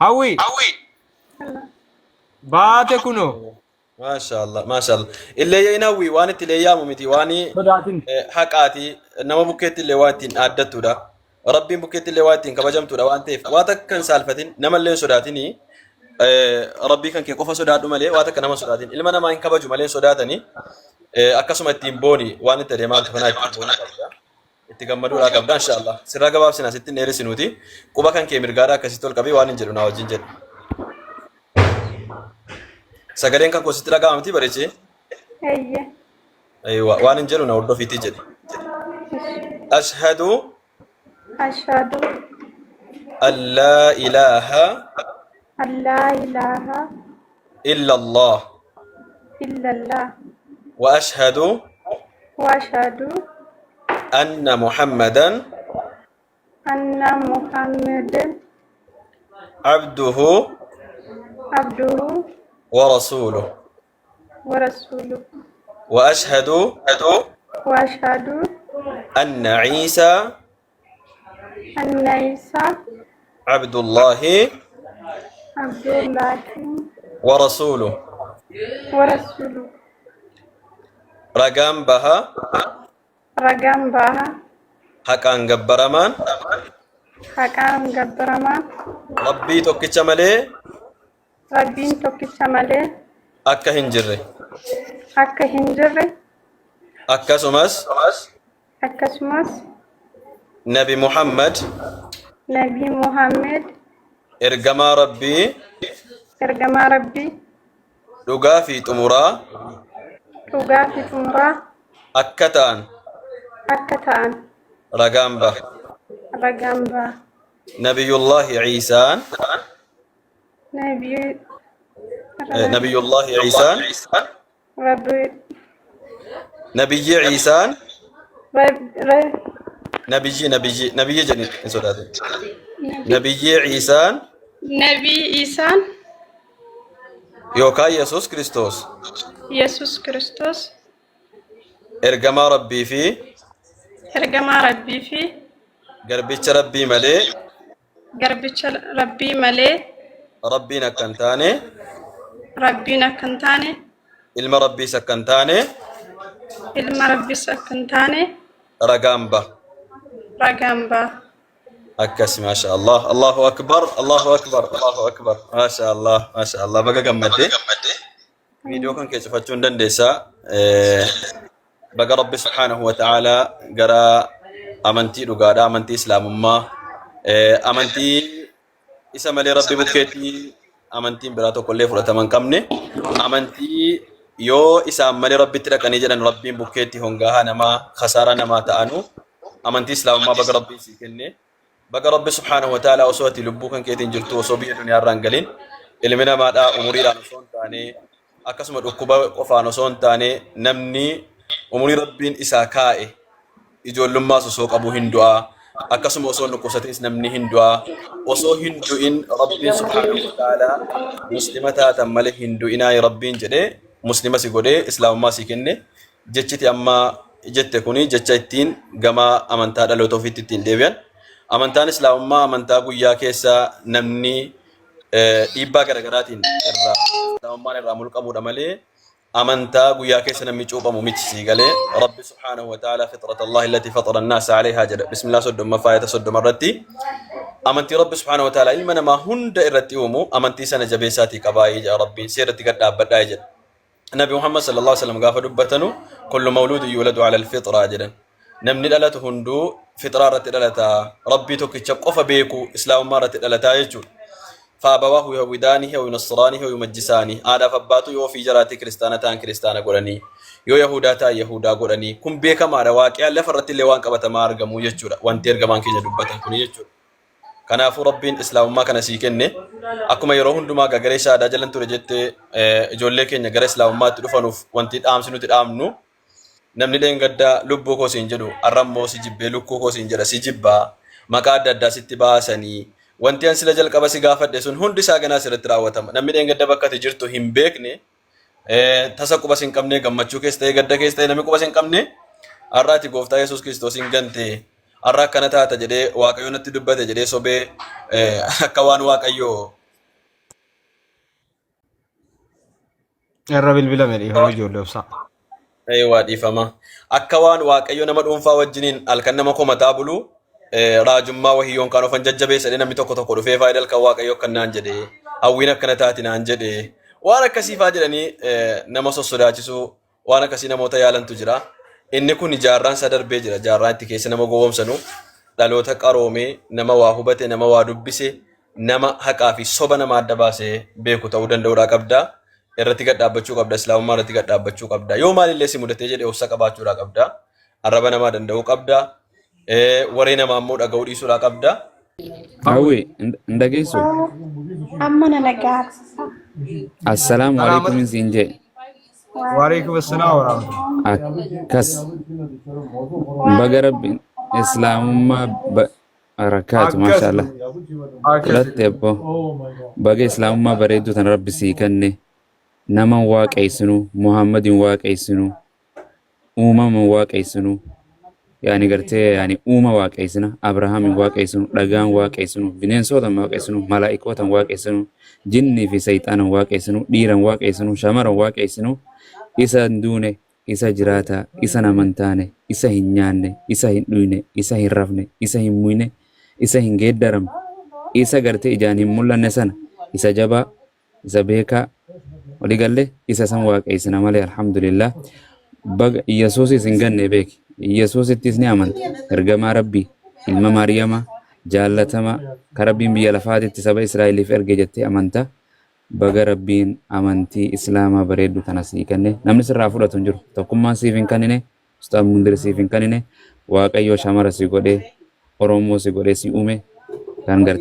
هاوي باتي كنو ما شاء الله ما شاء الله اللي ينوي وانت اللي يامو متي واني بداتين حقاتي نما بوكيت اللي واتين عدتو دا ربي بوكيت اللي واتين كبجمتو دا وانت واتك كان سالفتين نما اللي سوداتيني ربي كان كي قفا سوداتو مالي واتك نما سوداتين ilma namaa hin kabaju malee sodaatanii akkasuma ittiin booni waan itti adeemaa tufanaa ittiin booni qabda itti gammaduudhaa qabda inshallah sirraa gabaabsinaa sitti dheerisinuuti quba kan kee mirgaadhaa akkasitti ol qabee waan hin jedhu naa wajjin jedhu sagaleen kan kositti dhaga'amti bareechee aywa waan hin jedhu na hordofiitii jedhe ashhadu أشهد an laa ilaaha أن لا إله illa allah إلا الله wa ashhadu وأشهد anna muhammadan أن محمدا abduhu عبده wa rasuluh ورسوله wa ashhadu وأشهد anna Isa أن عيسى abdullahi عبد الله wa rasuluh ورسوله ragaan baha رقم بها haqaan gabbaramaan حكام قبرما rabbii tokkicha malee ربين توكيتشا مالي akka hin jirre أكا هنجري akkasumas أكا سمس nabi muhammad نبي محمد ergamaa rabbii إرقما ربي dhugaa fi xumuraa تقافي تمرا akka ta'an أكا تان ragaan baha رقم بها nabiyullahi ciisaan نبي nabiyullahi ciisaan ربي nabiyyi ciisaan رب nabiyyi jedhin hin sodaatin nabiyyi ciisaan نبي إيسان yookaan yesus kristos يسوع كريستوس ergamaa rabbii fi إرقما ربي في garbicha rabbii malee قربتش ربي مالي rabbiin akka hin taane ربينا كنتاني ilma rabbiis akka hin taane إلما ربي سكنتاني ragaan baha رقم بها akkas maasha allah allahu akbar allahu akbar allahu akbar maasha allah baga gammadde viidiyoo kan kee cufachuu hin dandeessaa baga rabbi subhaanahu wa ta'aalaa gara amantii dhugaadha amantii islaamummaa amantii isa malee rabbi bukkeetti amantiin biraa tokko illee fudhatama hin qabne amantii yoo isaan malee rabbitti dhaqanii jedhan rabbiin bukkeetti hongaa namaa khasaaraa namaa ta'anu amantii islaamummaa baga rabbiin sii kenne baga rabbi subhaanahu wa ta'aalaa osoo ati lubbuu kan keetiin jirtu osoo biyya duniyaa irraa hin galin ilmi namaadhaa umuriidhaan osoo hin taane akkasuma dhukkuba qofaan osoo hin taane namni umurii rabbiin isaa kaa'e ijoollummaas osoo qabu hin du'aa akkasuma osoo dhukkubsatis namni hin du'aa osoo hin du'in rabbiin subhaanahu wa ta'aalaa muslima taatan malee hin du'inaa rabbiin jedhee muslima si godhee islaamummaa si kenne jechiti amma jette kuni jecha ittiin gama amantaa dhaloota ofiitti ittiin deebi'an amantaan islaamummaa amantaa guyyaa keessa namni dhiibbaa garaagaraatiin islaamummaan irraa mulqamuudha malee amantaa guyyaa keessa namni cuuphamu miti sii galee rabbi subhaanahu wa ta'aalaa fitrata allahi allati fatara annaasa alayhaa jedha bismillah soddoma faayata soddoma irratti amantii rabbi subhaanahu wa ta'aalaa ilma namaa hunda irratti uumu amantii sana jabeessaatii qabaayee jedha rabbiin seerratti gad dhaabbadhaa jedha nabi muhammad sallallahu alaihi wasallam gaafa dubbatanu kullu mawluudin yuladu ala alfitraa jedhan namni dhalatu hunduu fitraa irratti dhalataa rabbii tokkicha qofa beeku islaamummaa irratti dhalataa jechuudha فأبواه يهودانه أو ينصرانه أو يمجسانه هذا فباتو يو في جراتي كريستانة كريستانة قراني يو يهوداتا يهودا قراني كم بيكا ما رواقع لفرت اللي وان قبتا ما أرقمو يجورا وان تيرقمان كي جدوبتا كوني يجورا كنافو ربين إسلام ما كان سيكني أكما يروهن دما غغريشا دا جلن ترجت جولي كينيا غر إسلام ما تدفنوف وان تدام سنو تدامنو نمني دين قد لبو كو سنجدو أرمو سجبه لكو كو سنجدا سجبا مقاد دا ستباسني wanti an sila jalqaba si gaafadhe sun hundi isaa ganaa sirratti raawwatama namni dheengadda bakka ati jirtu hin beekne tasa qubas hin qabne gammachuu keessa ta'e gadda keessa ta'e namni qubas hin qabne har'aati gooftaa yesus kiristoos hin gante arra kana taata jedhee waaqayyo natti dubbate jedhee sobee akka waan waaqayyo irra bilbila medhi hoo ijoollee obsa. waa dhiifama akka waan waaqayyo nama dhuunfaa wajjiniin halkan nama komataa bulu raajummaa wahiyyoon kan ofan jajjabeessadhe namni tokko tokko dhufee faayidal kan waaqayyo akka naan jedhee hawwiin akkana taati naan jedhee waan akkasiifaa jedhanii nama sossodaachisu waan akkasii namoota yaalantu jira. Inni kun jaarraan isa darbee jira. Jaarraan itti keessa nama gowwoomsanu dhaloota qaroomee nama waa hubate nama waa dubbise nama haqaa fi soba nama adda baasee beeku ta'uu danda'uudha qabda. Irratti gad dhaabbachuu qabda. Islaamummaa irratti gad dhaabbachuu qabda. Yoo maalillee si mudatee jedhee obsa qabaachuudha qabda. Arraba namaa danda'uu qabda. Waree namaa immoo dhaga'uu dhiisuudha qabda. Hawwi ndageessu. Amma na nagaasa. Assalaamu alaikum siin jee. Waalaikum assalam warahmatullahi. Akkas baga rabbi islaamummaa barakaatu maashaallah. Fudhatte abbo baga islaamummaa bareedduu tan rabbi sii kenne nama waaqeessinu Muhammadin waaqeessinu uumaman waaqeessinu yaani gartee yaani uuma waaqeessina Abrahaamin waaqeessinu dhagaan waaqeessinu bineensotan waaqeessinu malaa'ikootan waaqeessinu jinnii fi sayxaanan waaqeessinu dhiiran waaqeessinu shamaran waaqeessinu isa hin duune isa jiraata isa naman taane isa hin nyaanne isa hin dhuyne isa hin rafne isa hin muyne isa hin geeddaramne isa gartee ijaan hin mul'anne sana isa jabaa isa beekaa waligalle isa san waaqeessina malee alhamdulillah baga Yesuusis hin ganne beeki Yesuusittis ni amanta ergamaa rabbii ilma Maariyamaa jaallatama ka rabbiin biyya lafaatitti saba Israa'eliif erge jettee amanta baga rabbiin amantii islaamaa bareeddu tana sii kenne namni sirraa fudhatu hin jiru tokkummaan siif hin kennine Ustaaz Mundir siif hin kennine waaqayyo shamara si godhee Oromoo si godhee si uume kan garte